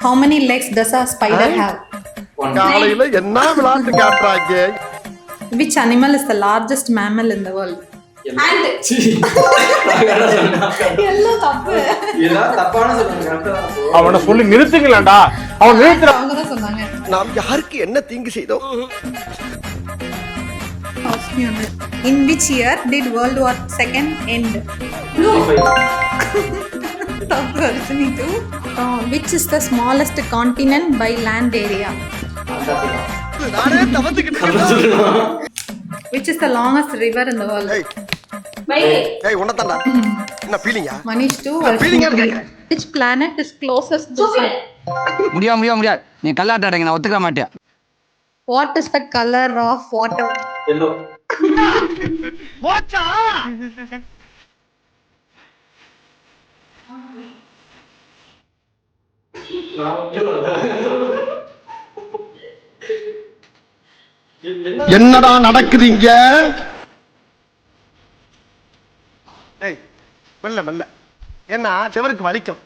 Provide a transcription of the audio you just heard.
How many legs does a spider have? காலையில என்ன விளையாட்டு காட்டுறாங்க? Which animal is the largest mammal in the world? And எல்லாம் தப்பு. எல்லாம் தப்பான சொல்லுங்க. அவனை சொல்லி நிறுத்துங்களேன்டா. அவன் நிறுத்துற. அவங்க தான் சொன்னாங்க. நாம் யாருக்கு என்ன தீங்கு செய்தோம்? In which year did World War II end? தப்பு அர்ச்சனி too. Which is the smallest continent by land area? நானே தவத்துக்கிட்டு இருக்கேன். Which is the longest river in the world? ஏய் உன்னதான்டா. என்ன ஃபீலிங்கா? Manish too. ஃபீலிங்கா இருக்கேன். Which planet is closest to the sun? முடியாது நீ கல்லாட்டாடுங்க நான் ஒத்துக்க மாட்டேன். What is the color of water? Yellow. போச்சா? என்னடா நடக்குதுங்க? ஏய் மெல்ல மெல்ல. என்ன செவருக்கு வலிக்கும்.